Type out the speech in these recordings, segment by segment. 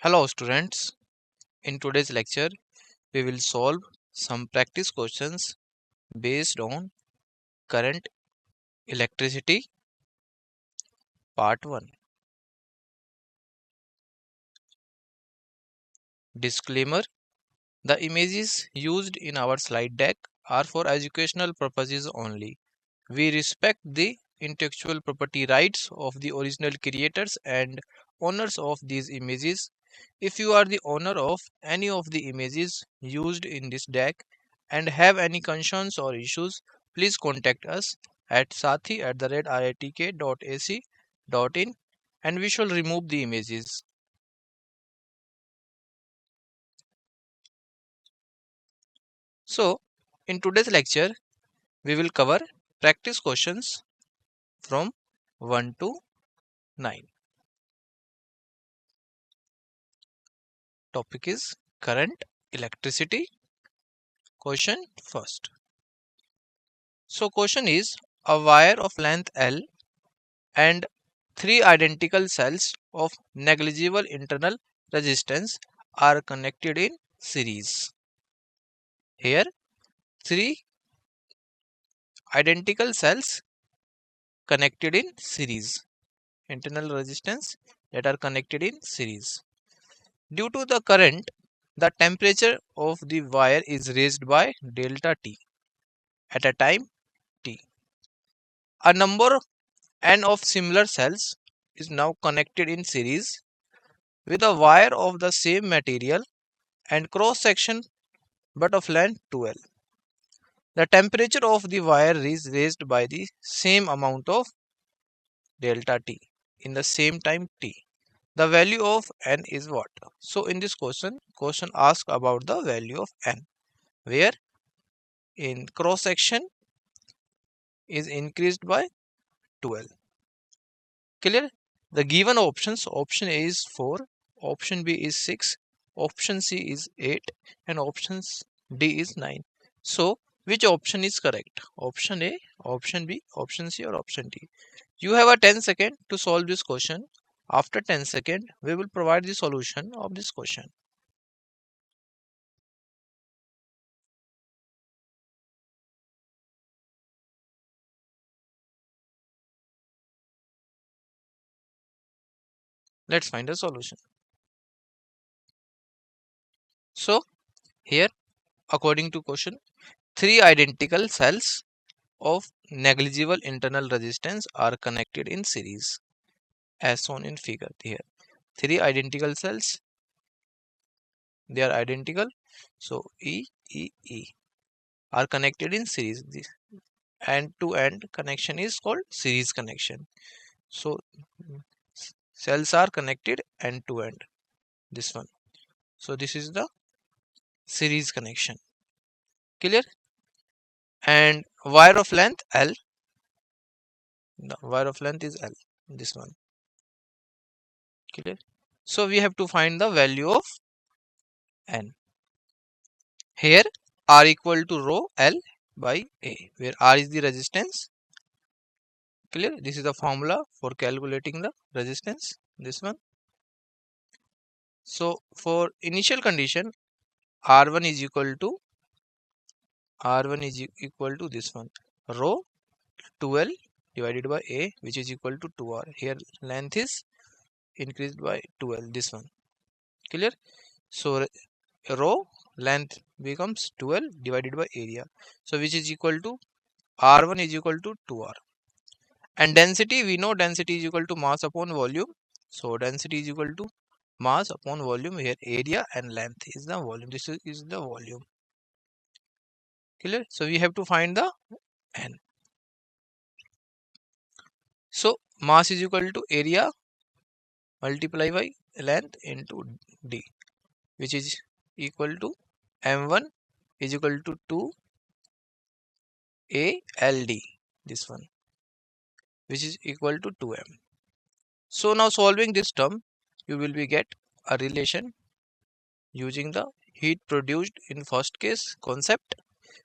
Hello students, in today's lecture we will solve some practice questions based on current electricity part 1. Disclaimer: the images used in our slide deck are for educational purposes only. We respect the intellectual property rights of the original creators and owners of these images. If you are the owner of any of the images used in this deck and have any concerns or issues, please contact us at sathi@iitk.ac.in and we shall remove the images. So, in today's lecture, we will cover practice questions from 1 to 9. Topic is current electricity. Question first. So question is, a wire of length L and three identical cells of negligible internal resistance are connected in series. Here three identical cells connected in series, internal resistance that are connected in series. Due to the current, the temperature of the wire is raised by delta T at a time T. A number n of similar cells is now connected in series with a wire of the same material and cross section but of length 2L. The temperature of the wire is raised by the same amount of delta T in the same time T. The value of n is what? So in this question asks about the value of n, where in cross section is increased by 2L. Clear? The given options, option A is 4, option B is 6, option C is 8 and option D is 9. So which option is correct? Option A, option B, option C or option D? You have a 10 second to solve this question. After 10 second, we will provide the solution of this question. Let's find a solution. So here, according to question, three identical cells of negligible internal resistance are connected in series as shown in figure here. Three identical cells, they are identical, so E are connected in series. This end to end connection is called series connection. So cells are connected end to end, this one. So this is the series connection. Clear? And wire of length L, the wire of length is L, this one. Clear? So we have to find the value of n. Here R equal to rho L by A, where R is the resistance. Clear? This is the formula for calculating the resistance, this one. So for initial condition, R1 is equal to this one, rho 2L divided by A, which is equal to 2R. Here length is increased by 2L, this one. Clear? So rho length becomes 2L divided by area, so which is equal to R1 is equal to 2R. And density, we know density is equal to mass upon volume. So density is equal to mass upon volume. Here area and length is the volume. This is the volume. Clear? So we have to find the n. So mass is equal to area multiply by length into d, which is equal to m1 is equal to 2 ALD, this one, which is equal to 2m. So now solving this term, you will be get a relation using the heat produced in first case concept.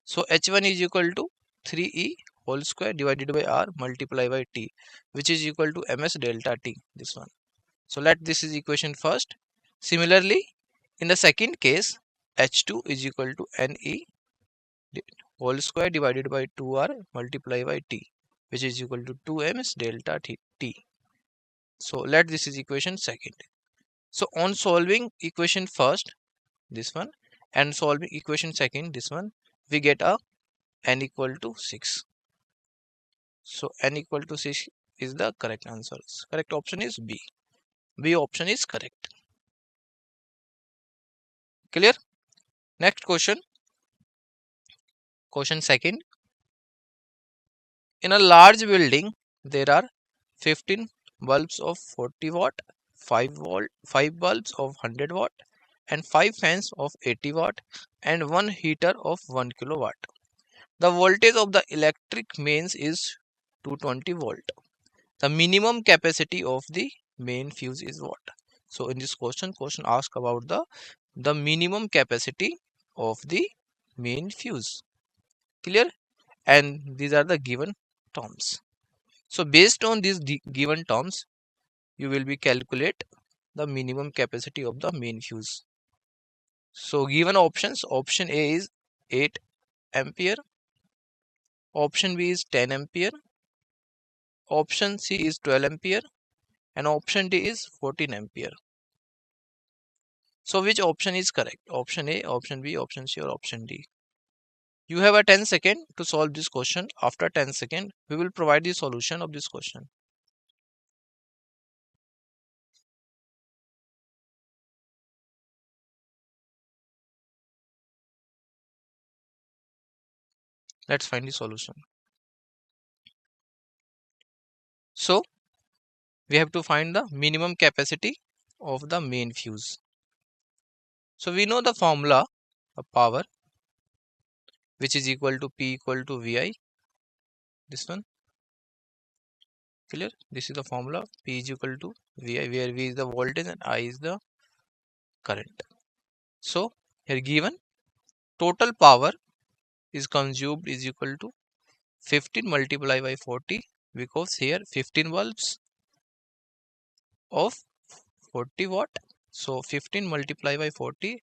So H1 is equal to 3E whole square divided by R multiplied by T, which is equal to ms delta T, this one. So let this is equation first. Similarly, in the second case, H2 is equal to Ne whole square divided by 2R multiplied by T, which is equal to 2m delta T. So let this is equation second. So on solving equation first, this one, and solving equation second, this one, we get a n equal to 6. So n equal to 6 is the correct answer. Correct option is B. B option is correct. Clear? Next question. Question second. In a large building, there are 15 bulbs of 40 watt, 5 bulbs of 100 watt, and 5 fans of 80 watt, and 1 heater of 1 kilowatt. The voltage of the electric mains is 220 volt. The minimum capacity of the main fuse is what? So in this question asks about the minimum capacity of the main fuse. Clear? And these are the given terms. So based on these given terms, you will be calculate the minimum capacity of the main fuse. So given options, option A is 8 ampere, option B is 10 ampere, option C is 12 ampere, and option D is 14 ampere. So which option is correct? Option A, option B, option C, or option D? You have a 10 second to solve this question. After 10 second, we will provide the solution of this question. Let's find the solution. So we have to find the minimum capacity of the main fuse. So we know the formula of power, which is equal to P equal to VI. This one, clear? This is the formula. P is equal to VI, where V is the voltage and I is the current. So here given total power is consumed is equal to 15 multiplied by 40, because here 15 bulbs of 40 watt. So 15 multiplied by 40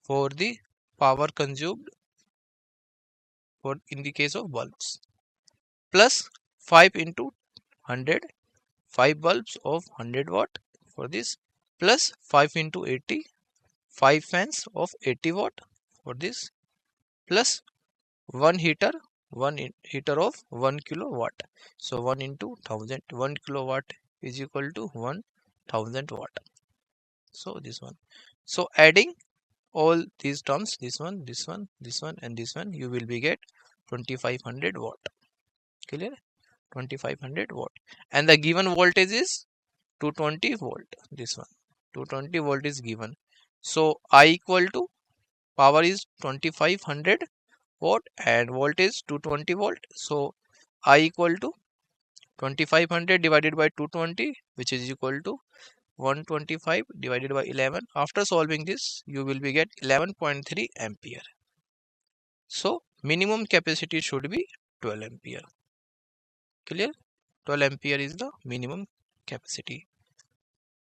for the power consumed for in the case of bulbs, plus 5 into 100, 5 bulbs of 100 watt for this, plus 5 into 80, 5 fans of 80 watt for this, plus 1 heater, heater of 1 kilowatt. So 1 into 1000, 1 kilowatt is equal to 1000 watt. So this one. So adding all these terms, this one, this one, this one, and this one, you will be get 2500 watt. Clear? 2500 watt. And the given voltage is 220 volt. This one, 220 volt is given. So I equal to power is 2500 watt and voltage 220 volt. So I equal to 2500 divided by 220, which is equal to 125 divided by 11. After solving this, you will be get 11.3 ampere. So minimum capacity should be 12 ampere. Clear? 12 ampere is the minimum capacity.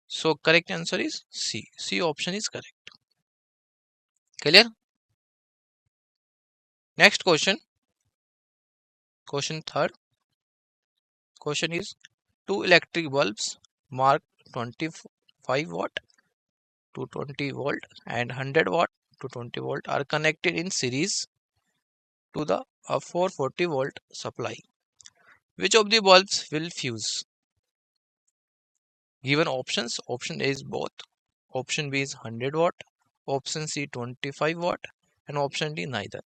So correct answer is C. C option is correct. Clear? Next question. Question third. Question is two electric bulbs marked 25 watt to 20 volt and 100 watt to 20 volt are connected in series to the 440 volt supply. Which of the bulbs will fuse? Given options, option A is both, option B is 100 watt, option C 25 watt, and option D neither.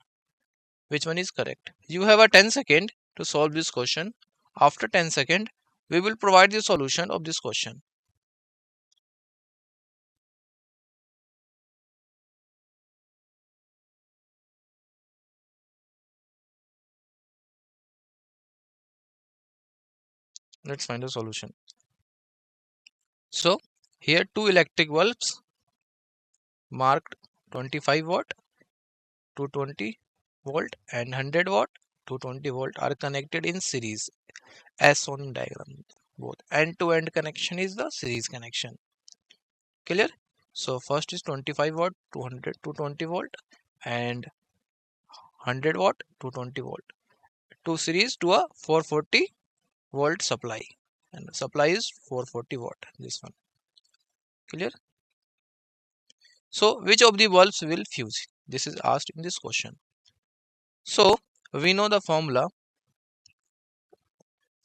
Which one is correct? You have a 10 second to solve this question. After 10 second, we will provide the solution of this question. Let's find a solution. So here two electric bulbs marked 25 watt to 20 volt and 100 watt to 20 volt are connected in series as shown in diagram. Both end to end connection is the series connection. Clear? So first is 25 watt, 200 to 20 volt, and 100 watt to 20 volt. Two series to a 440 volt supply, and the supply is 440 watt. This one. Clear? So which of the bulbs will fuse? This is asked in this question. So we know the formula.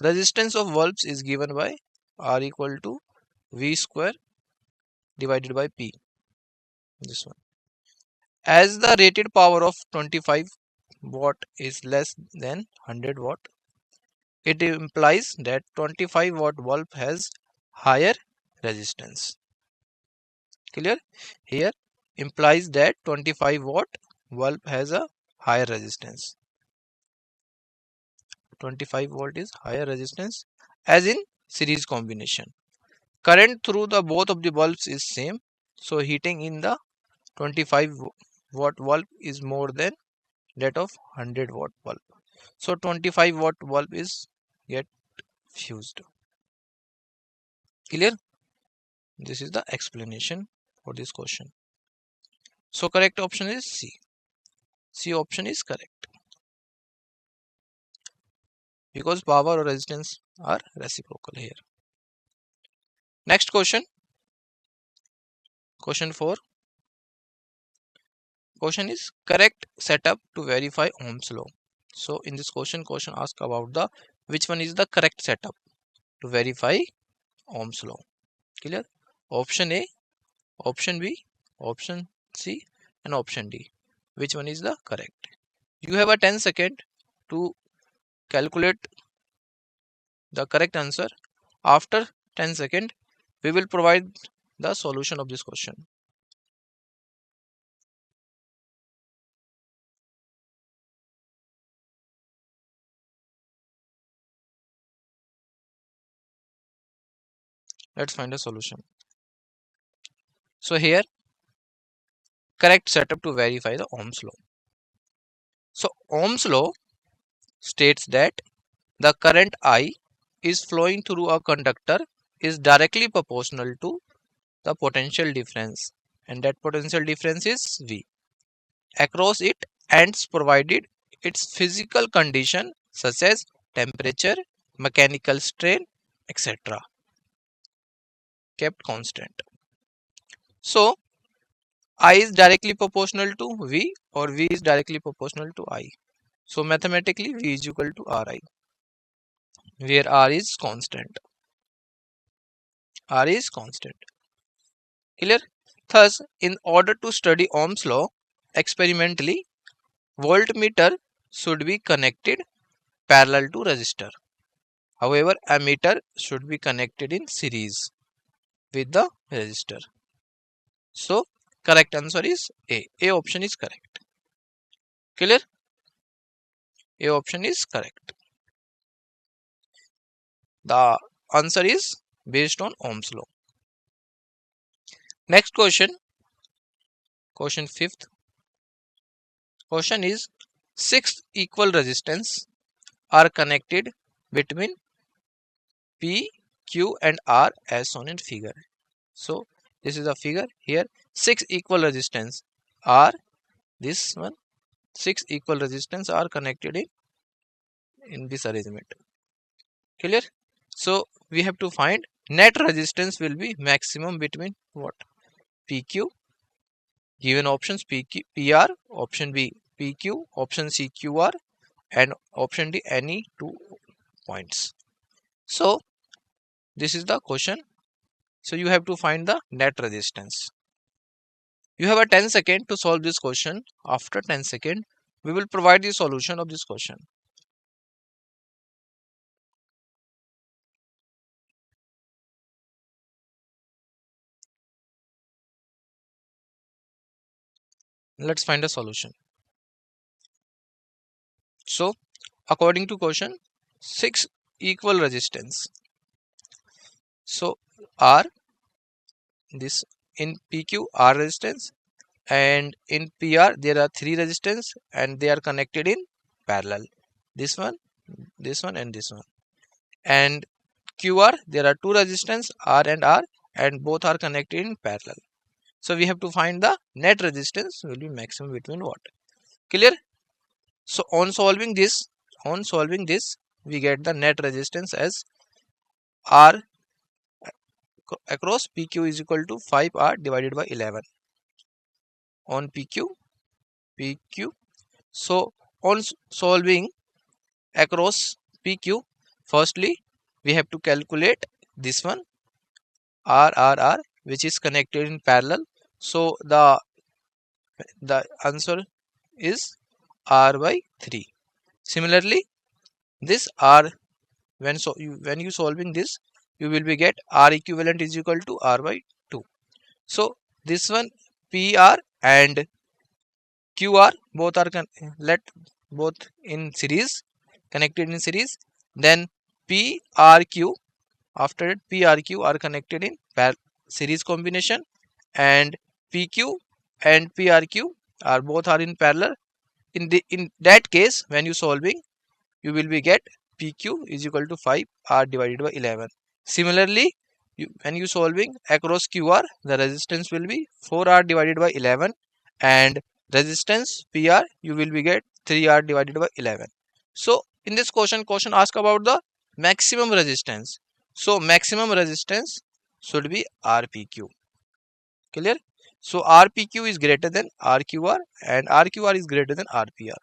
Resistance of bulbs is given by R equal to V square divided by P. This one. As the rated power of 25 watt is less than 100 watt, it implies that 25 watt bulb has higher resistance. Clear? Here implies that 25 watt bulb has a higher resistance. 25 volt is higher resistance as in series combination. Current through the both of the bulbs is same, so heating in the 25 watt bulb is more than that of 100 watt bulb. So 25 watt bulb is get fused. Clear? This is the explanation for this question. So correct option is C. C option is correct because power or resistance are reciprocal here. Next question. Question 4. Question is correct setup to verify Ohm's law. So in this question asks about the which one is the correct setup to verify Ohm's law. Clear? Option A, option B, option C, and option D. Which one is the correct? You have a 10 second to calculate the correct answer. After 10 second, we will provide the solution of this question. Let's find a solution. So here, correct setup to verify the Ohm's law. So Ohm's law states that the current I is flowing through a conductor is directly proportional to the potential difference, and that potential difference is V across it, and provided its physical condition such as temperature, mechanical strain, etc. kept constant. So I is directly proportional to V or V is directly proportional to I. So mathematically V is equal to Ri, where R is constant. R is constant. Clear? Thus, in order to study Ohm's law experimentally, voltmeter should be connected parallel to resistor. However, ammeter should be connected in series with the resistor. So, correct answer is A. A option is correct. Clear? A option is correct. The answer is based on Ohm's law. Next question. Question 5th. Question is 6 equal resistance are connected between P, Q and R as shown in figure. So this is a figure here. 6 equal resistance are this one. 6 equal resistance are connected in this arrangement. Clear? So we have to find net resistance will be maximum between what? PQ. Given options PQ, PR, option B PQ, option C QR, and option D any 2 points. So this is the question. So you have to find the net resistance. You have a 10 second to solve this question. After 10 second, we will provide the solution of this question. Let's find a solution. So according to question, 6 equal resistance. So R, this in PQ R resistance, and in PR there are 3 resistance and they are connected in parallel. This one, and this one. And QR there are 2 resistance R and R and both are connected in parallel. So we have to find the net resistance will be maximum between what? Clear? So on solving this, we get the net resistance as R across PQ is equal to 5R divided by 11 on PQ. So on solving across PQ, firstly we have to calculate this one R which is connected in parallel. So the answer is R by 3. Similarly, this R when you solving this, you will be get R equivalent is equal to R by 2. So this one PR and QR both are let both in series, connected in series. Then PRQ, after that PRQ are connected in series combination, and PQ and PRQ are both are in parallel. In that case, when you solving, you will be get PQ is equal to 5 R divided by 11. Similarly, when you solving across QR, the resistance will be 4R divided by 11, and resistance PR you will be get 3R divided by 11. So in this question ask about the maximum resistance. So maximum resistance should be RPQ. Clear? So RPQ is greater than RQR and RQR is greater than RPR.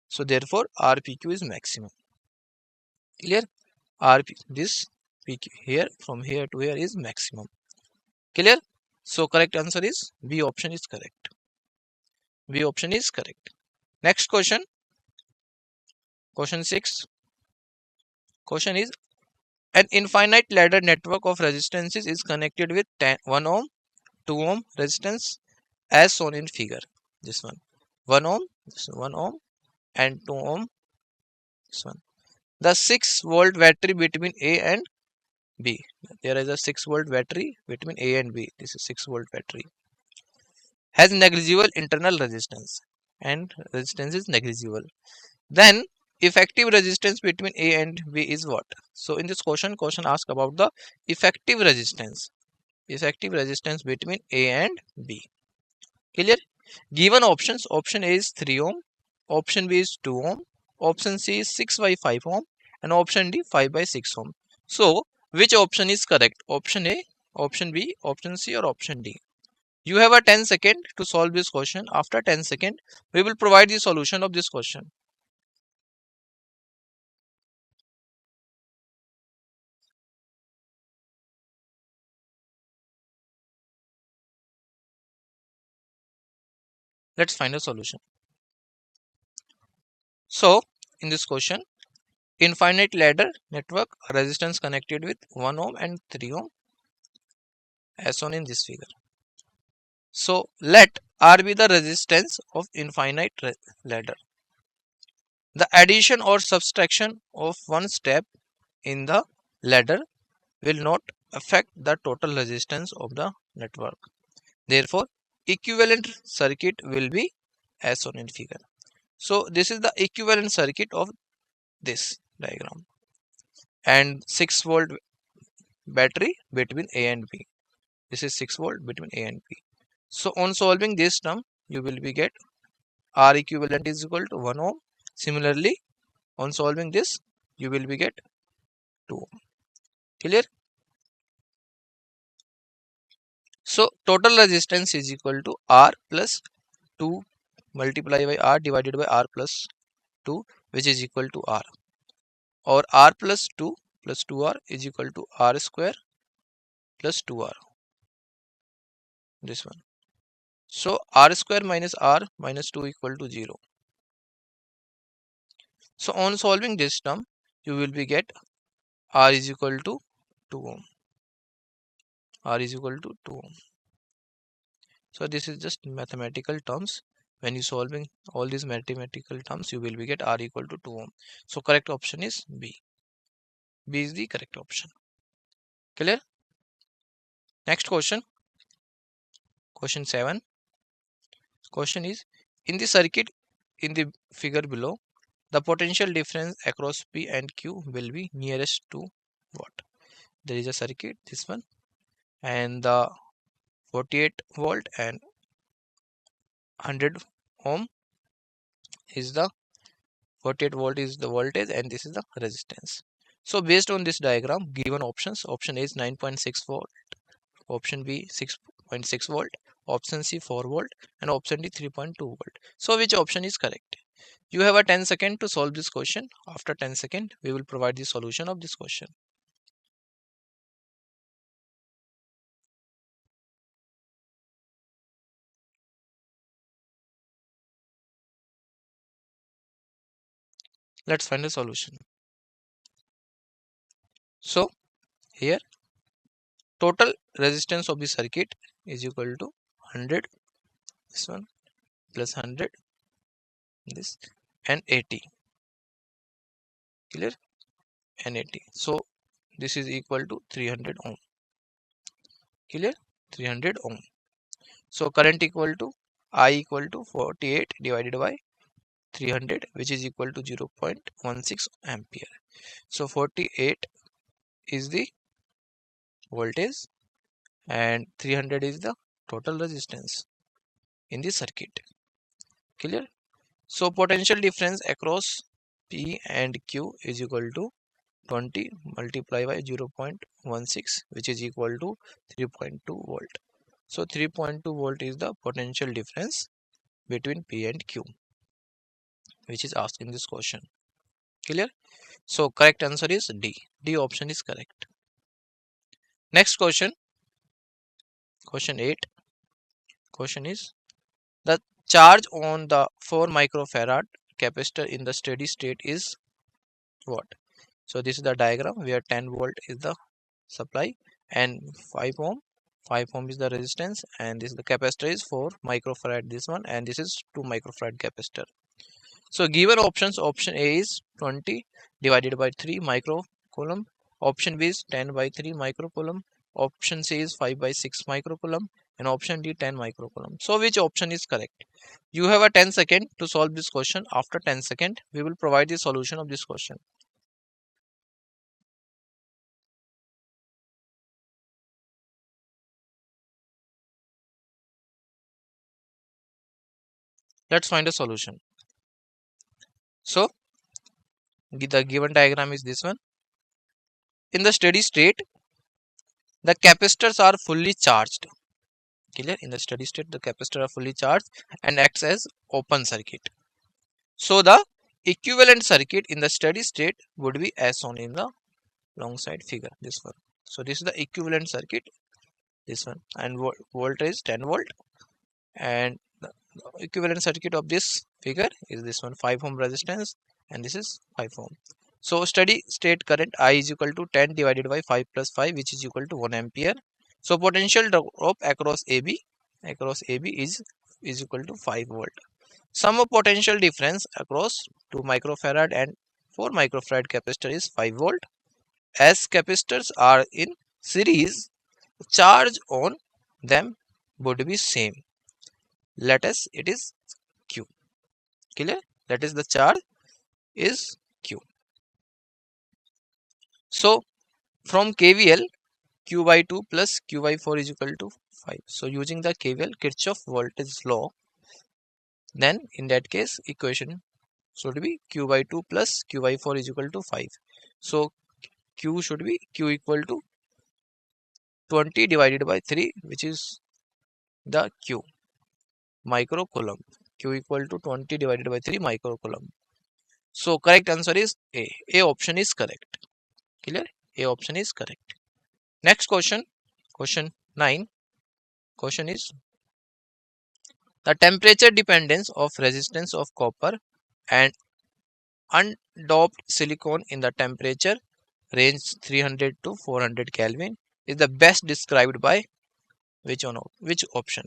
So therefore RPQ is maximum. Clear? This PQ here from here to here is maximum. Clear? So correct answer is B option is correct. B option is correct. Next question. Question 6. Question is an infinite ladder network of resistances is connected with 1 ohm, 2 ohm resistance as shown in figure. This one 1 ohm, this 1 ohm and 2 ohm. This one. The 6-volt battery between A and B. There is a 6-volt battery between A and B. This is 6-volt battery. Has negligible internal resistance and resistance is negligible. Then effective resistance between A and B is what? So in this question asks about the effective resistance. Effective resistance between A and B. Clear? Given options, option A is 3 ohm, option B is 2 ohm, option C is 6 by 5 ohm, and option D 5 by 6 ohm. So which option is correct? Option A, option B, option C, or option D? You have a 10 second to solve this question. After 10 second, we will provide the solution of this question. Let's find a solution. So in this question, infinite ladder network, resistance connected with 1 ohm and 3 ohm as shown in this figure. So let R be the resistance of infinite ladder. The addition or subtraction of one step in the ladder will not affect the total resistance of the network. Therefore, equivalent circuit will be as shown in figure. So this is the equivalent circuit of this diagram, and 6-volt battery between A and B. This is 6-volt between A and B. So on solving this term, you will be get R equivalent is equal to 1 ohm. Similarly, on solving this, you will be get 2 ohm. Clear? So total resistance is equal to R plus 2 multiplied by R divided by R plus 2, which is equal to R. Or R plus 2R is equal to R square plus 2R. This one. So R square minus R minus 2 equal to 0. So on solving this term, you will be get R is equal to 2 ohm. R is equal to 2 ohm. So this is just mathematical terms. When you solving all these mathematical terms, you will be get R equal to 2 ohm. So correct option is B. B is the correct option. Clear? Next question. Question 7. Question is, in the circuit in the figure below, the potential difference across P and Q will be nearest to what? There is a circuit, this one, and the 48 volt and 100 ohm is the 48 volt is the voltage and this is the resistance. So based on this diagram, given options, option A is 9.6 volt, option B 6.6 volt, option C 4 volt, and option D 3.2 volt. So which option is correct? You have a 10 second to solve this question. After 10 second, we will provide the solution of this question. Let's find the solution. So here total resistance of the circuit is equal to 100, this one, plus 100, this, and 80. Clear? And 80. So this is equal to 300 ohm. Clear? 300 ohm. So current equal to I equal to 48 divided by 300, which is equal to 0.16 ampere. So 48 is the voltage and 300 is the total resistance in the circuit. Clear? So potential difference across P and Q is equal to 20 multiplied by 0.16, which is equal to 3.2 volt. So 3.2 volt is the potential difference between P and Q, which is asked in this question. Clear? So correct answer is D. D option is correct. Next question, question 8. Question is the charge on the 4 microfarad capacitor in the steady state is what? So this is the diagram where 10 volt is the supply and 5 ohm is the resistance, and this the capacitor is 4 microfarad, this one, and this is 2 microfarad capacitor. So given options, option A is 20 divided by 3 microcoulomb, option B is 10 by 3 microcoulomb, option C is 5 by 6 microcoulomb, and option D 10 microcoulomb. So which option is correct? You have a 10 second to solve this question. After 10 second, we will provide the solution of this question. Let's find a solution. So the given diagram is this one. In the steady state, the capacitors are fully charged. Clear? In the steady state, the capacitors are fully charged and acts as open circuit. So the equivalent circuit in the steady state would be as shown in the long side figure, this one. So this is the equivalent circuit, this one, and voltage 10 volt, and the equivalent circuit of this figure is this one, 5 ohm resistance, and this is 5 ohm. So steady state current I is equal to 10 divided by 5 plus 5, which is equal to 1 ampere. So potential drop across AB is equal to 5 volt. Sum of potential difference across 2 microfarad and 4 microfarad capacitor is 5 volt. As capacitors are in series, charge on them would be same. Let us it is Q. Clear? That is the charge is Q. So from KVL, Q by 2 plus Q by 4 is equal to 5. So using the KVL, Kirchhoff voltage law, then in that case equation should be Q by 2 plus Q by 4 is equal to 5. So Q should be Q equal to 20 divided by 3, which is the Q microcoulomb. Q equal to 20 divided by 3 microcoulomb. So correct answer is A. A option is correct. Clear? A option is correct. Next question, question 9. Question is the temperature dependence of resistance of copper and undoped silicon in the temperature range 300 to 400 Kelvin is the best described by which option?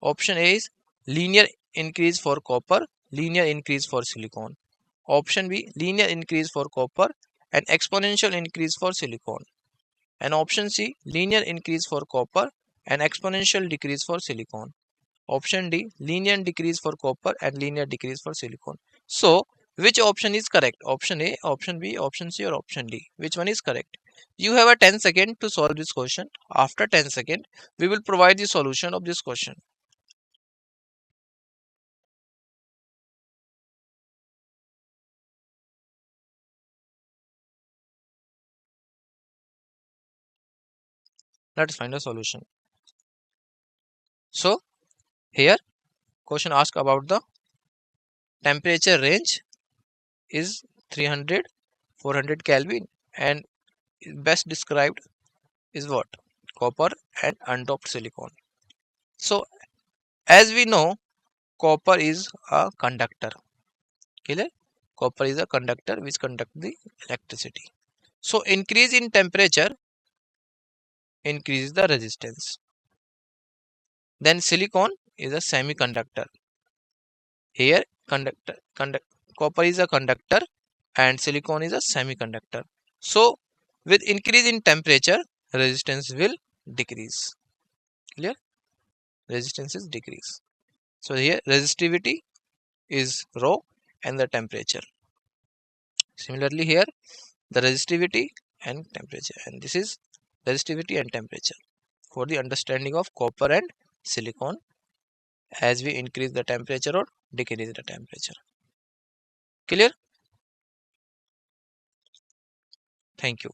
Option A is linear increase for copper, linear increase for silicon. Option B, linear increase for copper and exponential increase for silicon. And option C, linear increase for copper and exponential decrease for silicon. Option D, linear decrease for copper and linear decrease for silicon. So which option is correct? Option A, option B, option C, or option D? Which one is correct? You have a 10 second to solve this question. After 10 second, we will provide the solution of this question. Let's find a solution. So here question asks about the temperature range is 300 400 Kelvin, and best described is what? Copper and undoped silicon. So as we know, copper is a conductor. Clear? Copper is a conductor which conduct the electricity. So increase in temperature increases the resistance. Then silicon is a semiconductor. Here copper is a conductor and silicon is a semiconductor. So with increase in temperature, resistance will decrease. Clear? Resistance is decrease. So here resistivity is rho and the temperature. Similarly here the resistivity and temperature, and this is resistivity and temperature for the understanding of copper and silicon as we increase the temperature or decrease the temperature. Clear? Thank you.